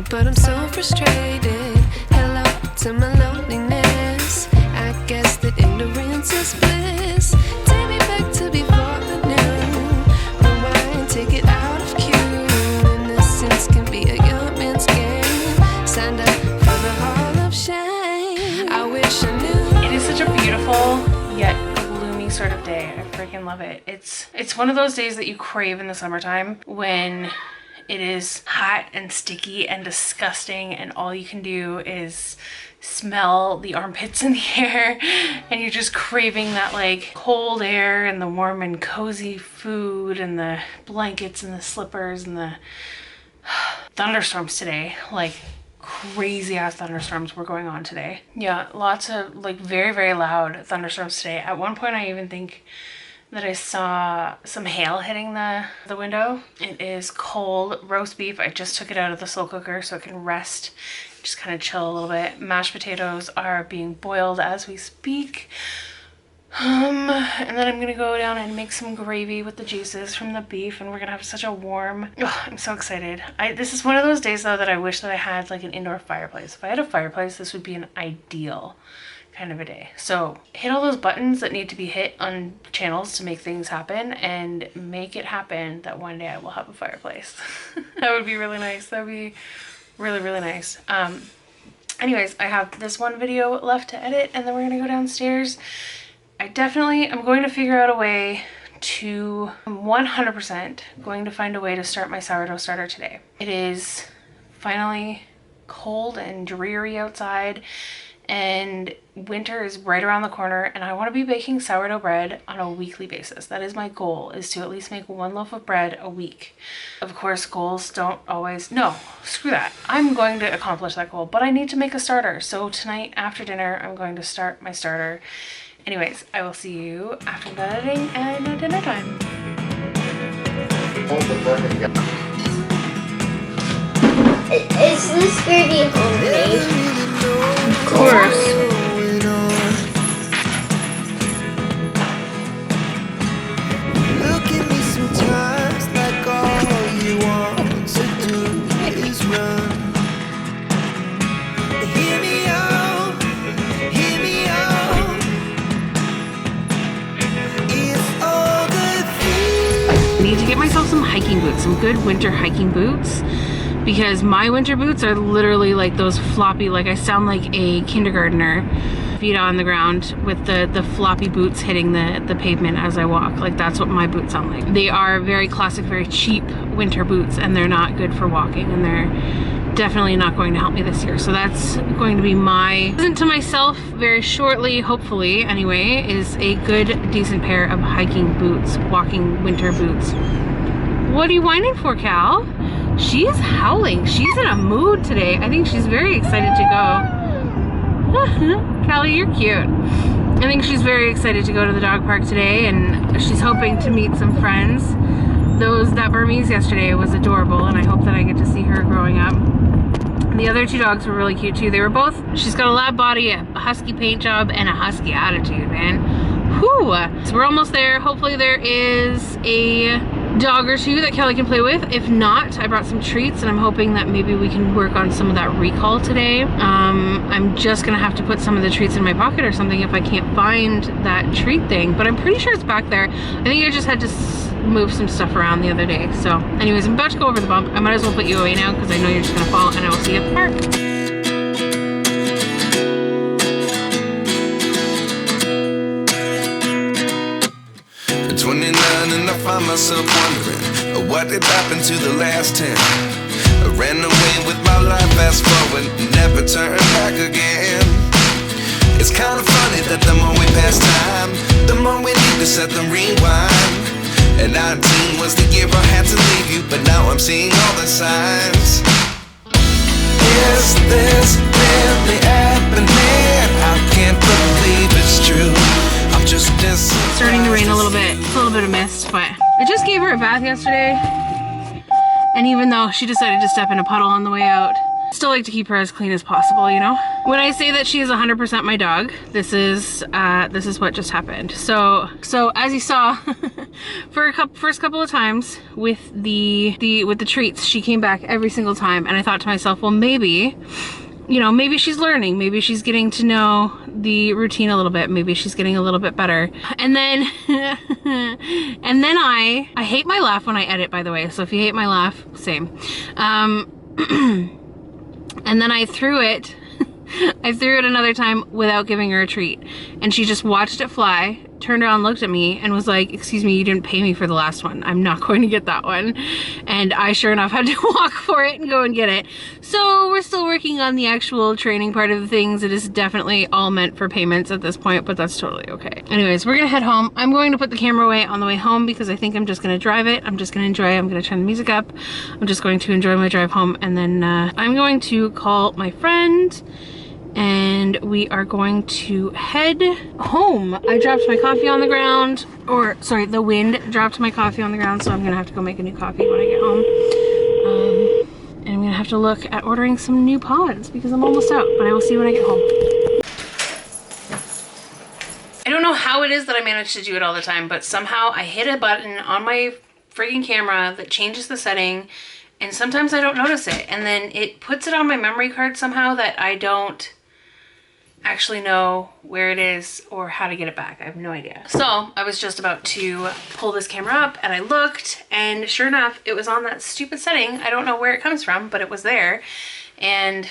but I'm so frustrated. Hello to my loneliness. I guess that ignorance is bliss. Take me back to before I knew. Rewind, take it out of cue. Innocence can be a young man's game. Signed up for the hall of shame. I wish I knew. It is such a beautiful yet gloomy sort of day. I freaking love it. It's one of those days that you crave in the summertime when it is hot and sticky and disgusting and all you can do is smell the armpits in the air and you're just craving that like cold air and the warm and cozy food and the blankets and the slippers and the thunderstorms today. Like crazy ass thunderstorms were going on today. Yeah, lots of like very, very loud thunderstorms today. At one point I even think that I saw some hail hitting the window. It is cold roast beef. I just took it out of the slow cooker so it can rest, just kind of chill a little bit. Mashed potatoes are being boiled as we speak. And then I'm gonna go down and make some gravy with the juices from the beef, and we're gonna have such a warm, I'm so excited. This is one of those days though that I wish that I had like an indoor fireplace. If I had a fireplace, this would be an ideal kind of a day. So hit all those buttons that need to be hit on channels to make things happen, and make it happen that one day I will have a fireplace. That would be really nice. That would be really, really nice. Anyways, I have this one video left to edit, and then we're gonna go downstairs. I'm going to figure out a way to 100% going to find a way to start my sourdough starter today. It is finally cold and dreary outside, and winter is right around the corner, and I want to be baking sourdough bread on a weekly basis. That is my goal, is to at least make one loaf of bread a week. Of course, goals don't always, no, screw that. I'm going to accomplish that goal, but I need to make a starter. So tonight after dinner, I'm going to start my starter. Anyways, I will see you after the editing and dinner time. Is this gravy homemade? Of course. Look at me sometimes like all you want to do is run. Hear me out, hear me out. If all the things I need to get myself some hiking boots, some good winter hiking boots, because my winter boots are literally like those floppy, like I sound like a kindergartner, feet on the ground with the floppy boots hitting the pavement as I walk. Like that's what my boots sound like. They are very classic, very cheap winter boots, and they're not good for walking, and they're definitely not going to help me this year. So that's going to be my present to myself very shortly, hopefully anyway, is a good decent pair of hiking boots, walking winter boots. What are you whining for, Cal? She's howling. She's in a mood today. I think she's very excited to go. Callie, you're cute. I think she's very excited to go to the dog park today, and she's hoping to meet some friends. That Burmese yesterday was adorable, and I hope that I get to see her growing up. The other two dogs were really cute too. They were both, she's got a lab body, a husky paint job, and a husky attitude, man. Whew. So we're almost there. Hopefully there is a dog or two that Kelly can play with. If not, I brought some treats, and I'm hoping that maybe we can work on some of that recall today. I'm just gonna have to put some of the treats in my pocket or something if I can't find that treat thing, but I'm pretty sure it's back there. I think I just had to move some stuff around the other day. So anyways, I'm about to go over the bump. I might as well put you away now because I know you're just gonna fall, and I will see you at the park. 29 and I find myself wondering what did happen to the last 10. I ran away with my life, fast forward, never turn back again. It's kind of funny that the more we pass time, the more we need to set the rewind. And 19 was the year I had to leave you, but now I'm seeing all the signs. Is this really happening? I can't believe it's true. I'm just It's starting to rain a little bit. It's a little bit of mist, but I just gave her a bath yesterday. And even though she decided to step in a puddle on the way out, still like to keep her as clean as possible, you know? When I say that she is 100% my dog, this is what just happened. So as you saw, for first couple of times with the treats, she came back every single time, and I thought to myself, well, maybe, you know, maybe she's learning, maybe she's getting to know the routine a little bit, maybe she's getting a little bit better. And then and then I hate my laugh when I edit, by the way, so if you hate my laugh, same. And then I threw it another time without giving her a treat, and she just watched it fly, turned around, looked at me, and was like, excuse me, you didn't pay me for the last one. I'm not going to get that one. And I sure enough had to walk for it and go and get it. So we're still working on the actual training part of the things. It is definitely all meant for payments at this point, but that's totally okay. Anyways, we're gonna head home. I'm going to put the camera away on the way home because I think I'm just gonna drive it. I'm just gonna enjoy it. I'm gonna turn the music up. I'm just going to enjoy my drive home, and then I'm going to call my friend, and we are going to head home. I dropped my coffee on the ground, or sorry, the wind dropped my coffee on the ground, so I'm gonna have to go make a new coffee when I get home. And I'm gonna have to look at ordering some new pods because I'm almost out, but I will see when I get home. I don't know how it is that I manage to do it all the time, but somehow I hit a button on my freaking camera that changes the setting, and sometimes I don't notice it, and then it puts it on my memory card somehow that I don't actually know where it is or how to get it back. I have no idea. So I was just about to pull this camera up, and I looked, and sure enough, it was on that stupid setting. I don't know where it comes from, but it was there. And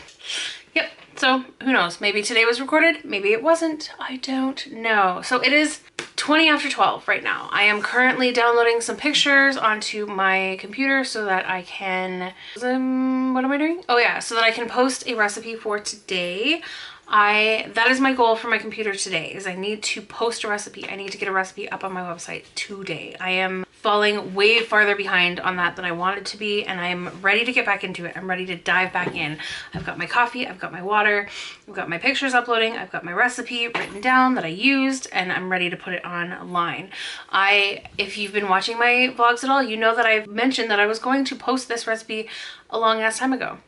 yep, so who knows? Maybe today was recorded, maybe it wasn't. I don't know. So it is 20 after 12 right now. I am currently downloading some pictures onto my computer so that I can, what am I doing? Oh yeah, so that I can post a recipe for today. That is my goal for my computer today, is I need to post a recipe. I need to get a recipe up on my website today. I am falling way farther behind on that than I wanted to be, and I'm ready to get back into it. I'm ready to dive back in. I've got my coffee, I've got my water, I've got my pictures uploading, I've got my recipe written down that I used, and I'm ready to put it online. If you've been watching my vlogs at all, you know that I've mentioned that I was going to post this recipe a long ass time ago.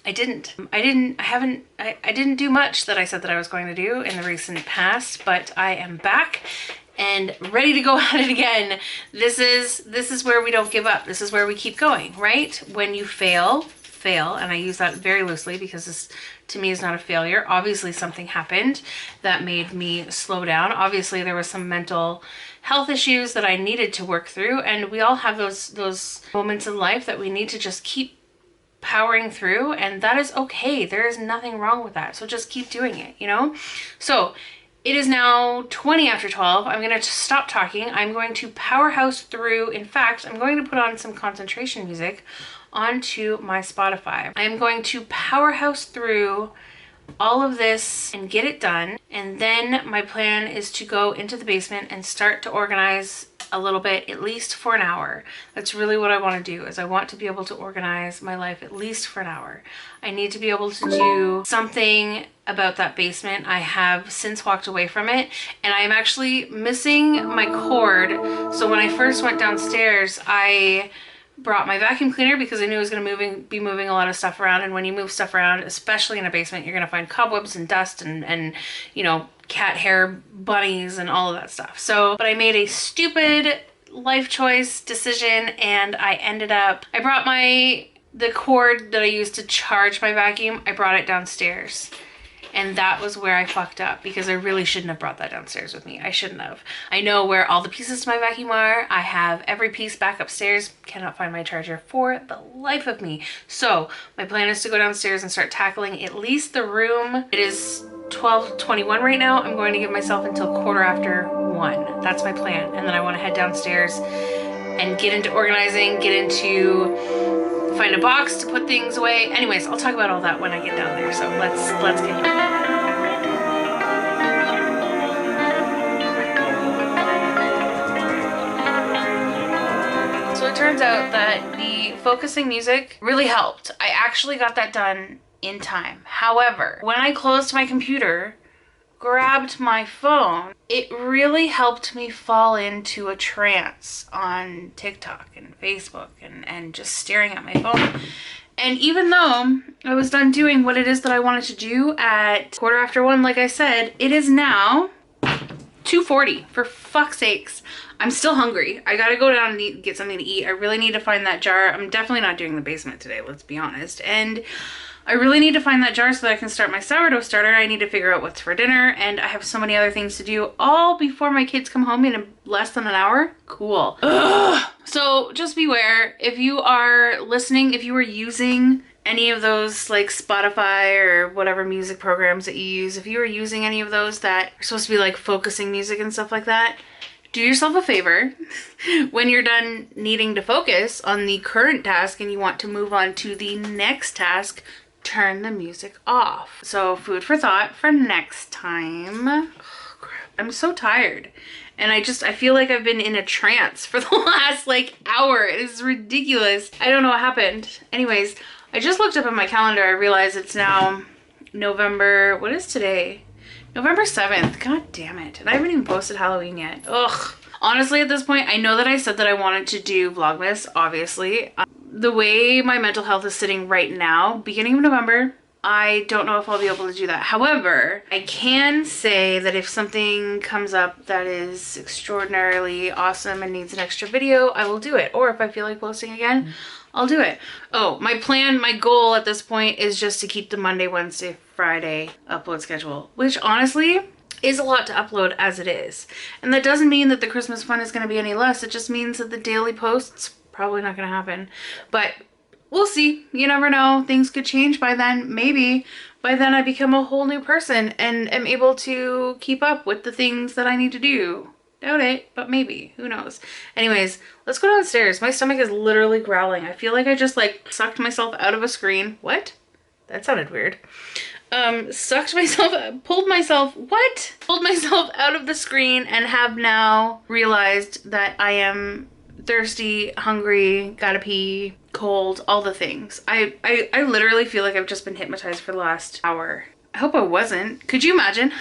I didn't do much that I said that I was going to do in the recent past, but I am back and ready to go at it again. This is where we don't give up. This is where we keep going, right? When you fail, and I use that very loosely because this to me is not a failure. Obviously something happened that made me slow down. Obviously there was some mental health issues that I needed to work through, and we all have those moments in life that we need to just keep powering through, and that is okay. There is nothing wrong with that. So just keep doing it, you know? So it is now 20 after 12. I'm going to stop talking. I'm going to powerhouse through. In fact, I'm going to put on some concentration music onto my Spotify. I'm going to powerhouse through all of this and get it done. And then my plan is to go into the basement and start to organize a little bit, at least for an hour. That's really what I want to do, is I want to be able to organize my life at least for an hour. I need to be able to do something about that basement. I have since walked away from it, and I am actually missing my cord. So when I first went downstairs, I brought my vacuum cleaner because I knew I was going to be moving a lot of stuff around, and when you move stuff around, especially in a basement, you're going to find cobwebs and dust and you know, cat hair bunnies and all of that stuff. So, but I made a stupid life choice decision, and I brought the cord that I used to charge my vacuum, I brought it downstairs. And that was where I fucked up, because I really shouldn't have brought that downstairs with me. I shouldn't have. I know where all the pieces to my vacuum are. I have every piece back upstairs. Cannot find my charger for the life of me. So my plan is to go downstairs and start tackling at least the room. It is 12:21 right now. I'm going to give myself until 1:15. That's my plan. And then I want to head downstairs and get into organizing, find a box to put things away. Anyways, I'll talk about all that when I get down there. So let's get going. So it turns out that the focusing music really helped. I actually got that done in time. However, when I closed my computer, grabbed my phone, it really helped me fall into a trance on TikTok and Facebook and just staring at my phone. And even though I was done doing what it is that I wanted to do at 1:15, like I said, it is now 2:40. For fuck's sakes. I'm still hungry. I gotta go down and get something to eat. I really need to find that jar. I'm definitely not doing the basement today, let's be honest. And I really need to find that jar so that I can start my sourdough starter. I need to figure out what's for dinner, and I have so many other things to do, all before my kids come home in less than an hour. Cool. Ugh. So just beware, if you are listening, if you are using any of those like Spotify or whatever music programs that you use, if you are using any of those that are supposed to be like focusing music and stuff like that, do yourself a favor. When you're done needing to focus on the current task and you want to move on to the next task, turn the music off. So food for thought for next time. Oh, crap. I'm so tired. And I feel like I've been in a trance for the last like hour. It is ridiculous. I don't know what happened. Anyways, I just looked up on my calendar. I realized it's now November, what is today? November 7th. God damn it. And I haven't even posted Halloween yet. Ugh. Honestly, at this point, I know that I said that I wanted to do Vlogmas, obviously. The way my mental health is sitting right now, beginning of November, I don't know if I'll be able to do that. However, I can say that if something comes up that is extraordinarily awesome and needs an extra video, I will do it. Or if I feel like posting again, I'll do it. Oh, my goal at this point is just to keep the Monday, Wednesday, Friday upload schedule, which honestly is a lot to upload as it is. And that doesn't mean that the Christmas fun is going to be any less. It just means that the daily posts probably not going to happen. But we'll see. You never know. Things could change by then. Maybe by then I become a whole new person and am able to keep up with the things that I need to do. Doubt it, but maybe. Who knows? Anyways, let's go downstairs. My stomach is literally growling. I feel like I just like sucked myself out of a screen. What? That sounded weird. Pulled myself out of the screen and have now realized that I am thirsty, hungry, gotta pee, cold, all the things. I literally feel like I've just been hypnotized for the last hour. I hope I wasn't. Could you imagine?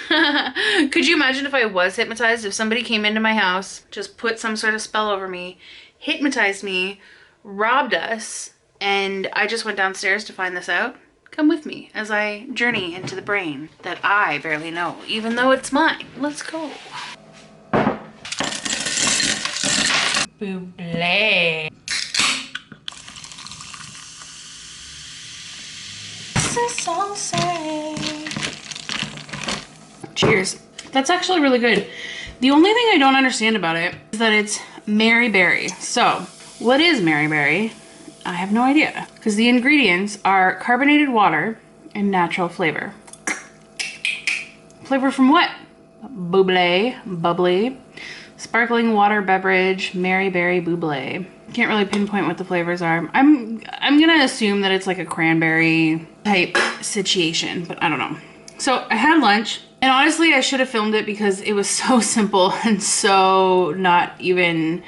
Could you imagine if I was hypnotized? If somebody came into my house, just put some sort of spell over me, hypnotized me, robbed us, and I just went downstairs to find this out? Come with me as I journey into the brain that I barely know, even though it's mine. Let's go. Buble. Cheers. That's actually really good. The only thing I don't understand about it is that it's Mary Berry. So, what is Mary Berry? I have no idea. Because the ingredients are carbonated water and natural flavor. Flavor from what? Bubbly. Sparkling water beverage, Mary Berry Bubbly. Can't really pinpoint what the flavors are. I'm gonna assume that it's like a cranberry type situation, but I don't know. So I had lunch, and honestly I should have filmed it because it was so simple and so not even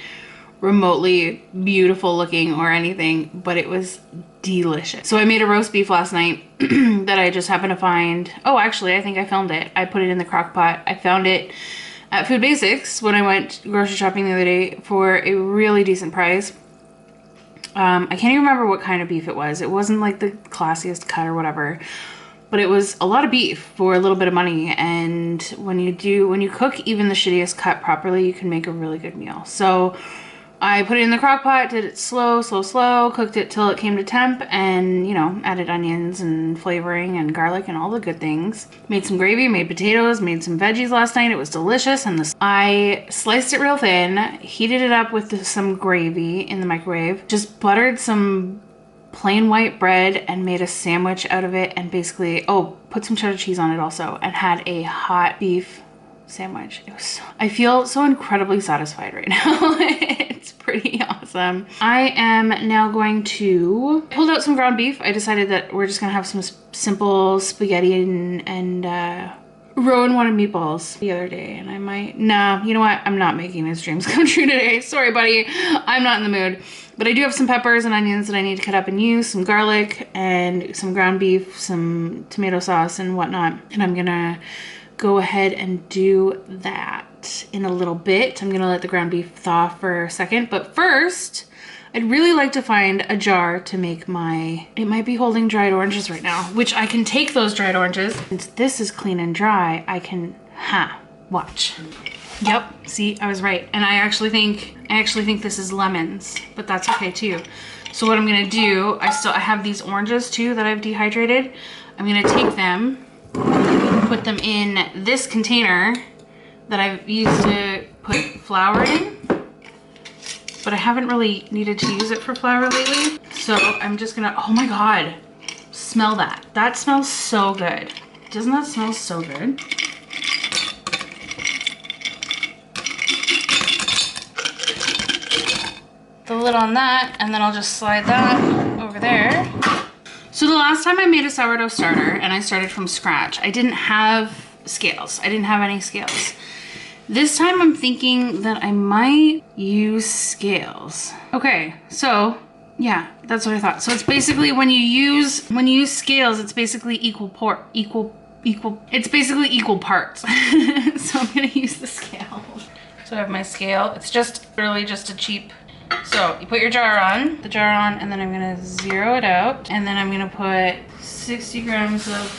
remotely beautiful looking or anything, but it was delicious. So I made a roast beef last night that I just happened to find. Oh, actually, I think I filmed it. I put it in the crock pot. I found it at Food Basics when I went grocery shopping the other day for a really decent price. I can't even remember what kind of beef it was. It wasn't like the classiest cut or whatever, but it was a lot of beef for a little bit of money. And when you cook even the shittiest cut properly, you can make a really good meal. So I put it in the crock pot, did it slow, cooked it till it came to temp, and, you know, added onions and flavoring and garlic and all the good things. Made some gravy, made potatoes, made some veggies last night. It was delicious. And I sliced it real thin, heated it up with some gravy in the microwave, just buttered some plain white bread and made a sandwich out of it, and basically, put some cheddar cheese on it also, and had a hot beef sandwich. It was I feel so incredibly satisfied right now. It's pretty awesome. I am now going to pull out some ground beef. I decided that we're just gonna have some simple spaghetti and Rowan wanted meatballs the other day, and I might, nah, you know what? I'm not making his dreams come true today. Sorry, buddy. I'm not in the mood. But I do have some peppers and onions that I need to cut up and use, some garlic and some ground beef, some tomato sauce and whatnot. And I'm gonna go ahead and do that in a little bit. I'm gonna let the ground beef thaw for a second. But first, I'd really like to find a jar to make my, it might be holding dried oranges right now, which I can take those dried oranges. Since this is clean and dry, I can, watch. Yep, see, I was right. And I actually think this is lemons, but that's okay too. So what I'm gonna do, I have these oranges too that I've dehydrated. I'm gonna take them, put them in this container that I've used to put flour in, but I haven't really needed to use it for flour lately. So I'm just gonna, oh my God, smell that. That smells so good. Doesn't that smell so good? The lid on that, and then I'll just slide that over there. So the last time I made a sourdough starter and I started from scratch, I didn't have scales. I didn't have any scales. This time I'm thinking that I might use scales. Okay, so yeah, that's what I thought. So it's basically when you use scales, it's basically equal parts. So I'm gonna use the scale. So I have my scale. It's just really just a cheap. So you put your jar on, and then I'm gonna zero it out, and then I'm gonna put 60 grams of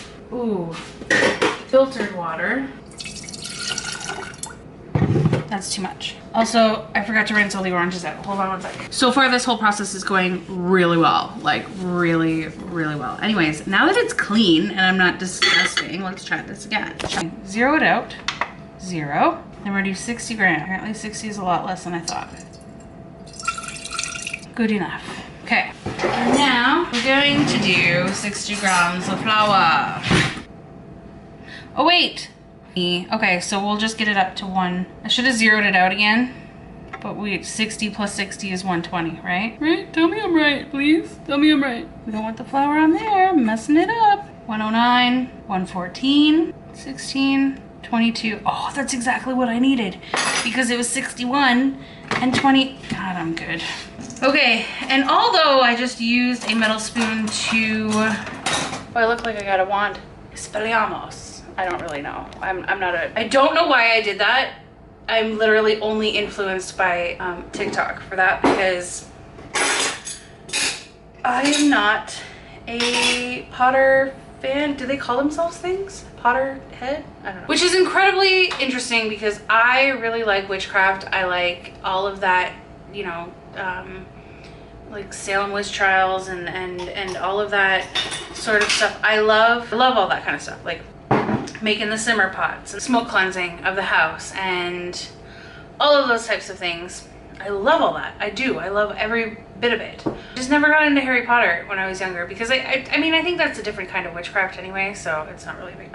filtered water. That's too much. Also, I forgot to rinse all the oranges out. Hold on one sec. So far, this whole process is going really well, like really, really well. Anyways, now that it's clean and I'm not disgusting, let's try this again. Zero it out, zero. Then we're gonna do 60 grams. Apparently 60 is a lot less than I thought. Good enough. Okay, and now we're going to do 60 grams of flour. Oh wait. Okay, so we'll just get it up to 1. I should have zeroed it out again, but 60 plus 60 is 120, right? Right? Tell me I'm right, please. Tell me I'm right. We don't want the flour on there. I'm messing it up. 109, 114, 16, 22. Oh, that's exactly what I needed because it was 61 and 20. God, I'm good. Okay, and although I just used a metal spoon to, I look like I got a wand. Expelliarmus. I don't really know. I don't know why I did that. I'm literally only influenced by TikTok for that because I am not a Potter fan. Do they call themselves things? Potter head? I don't know. Which is incredibly interesting because I really like witchcraft. I like all of that, you know, like Salem witch trials and all of that sort of stuff. I love all that kind of stuff. Like making the simmer pots and smoke cleansing of the house and all of those types of things. I love all that. I do. I love every bit of it. Just never got into Harry Potter when I was younger because I mean, I think that's a different kind of witchcraft anyway, so it's not really big.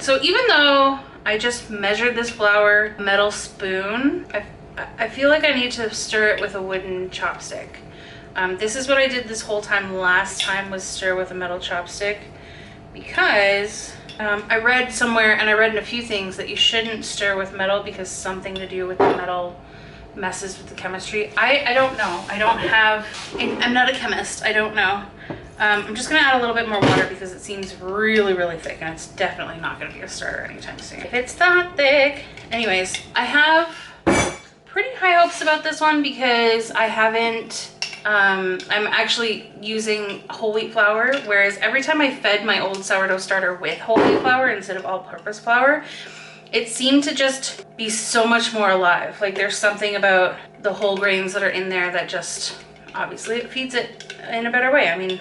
So even though I just measured this flour metal spoon, I feel like I need to stir it with a wooden chopstick. This is what I did this whole time last time, was stir with a metal chopstick, because I read somewhere, and I read in a few things, that you shouldn't stir with metal because something to do with the metal messes with the chemistry. I don't know. I'm not a chemist. I don't know. I'm just gonna add a little bit more water because it seems really, really thick, and it's definitely not gonna be a starter anytime soon. If it's that thick. Anyways, I have pretty high hopes about this one because I haven't, I'm actually using whole wheat flour, whereas every time I fed my old sourdough starter with whole wheat flour instead of all-purpose flour, it seemed to just be so much more alive. Like there's something about the whole grains that are in there that just, obviously it feeds it in a better way. I mean,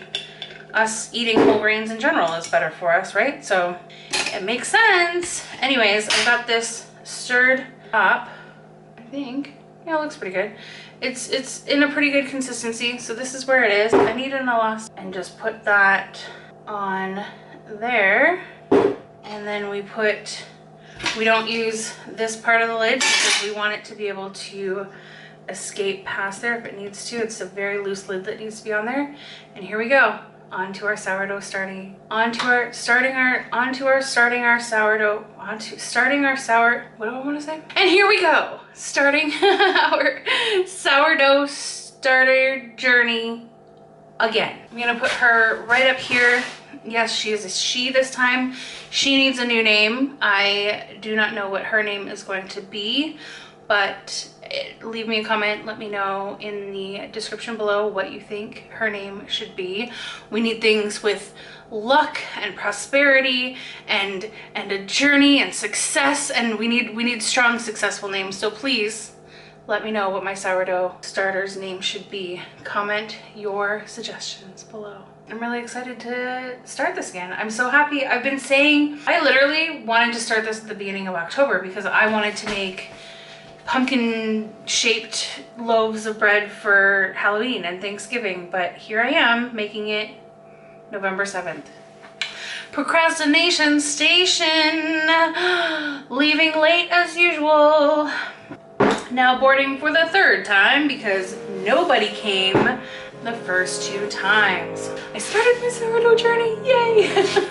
us eating whole grains in general is better for us, right? So it makes sense. Anyways, I got this stirred up, I think. Yeah, it looks pretty good. It's in a pretty good consistency. So this is where it is. I need an elastic and just put that on there. And then we don't use this part of the lid because we want it to be able to escape past there if it needs to. It's a very loose lid that needs to be on there. And here we go. Onto our sourdough starting our sourdough, what do I want to say? And here we go, starting our sourdough starter journey again. I'm gonna put her right up here. Yes, she is a she this time. She needs a new name. I do not know what her name is going to be, but leave me a comment. Let me know in the description below what you think her name should be. We need things with luck and prosperity and a journey and success, and we need strong, successful names. So please let me know what my sourdough starter's name should be. Comment your suggestions below. I'm really excited to start this again. I'm so happy. I've been saying, I literally wanted to start this at the beginning of October because I wanted to make pumpkin shaped loaves of bread for Halloween and Thanksgiving, but here I am making it November 7th. Procrastination station, leaving late as usual. Now boarding for the third time because nobody came the first 2 times. I started my sourdough journey, yay!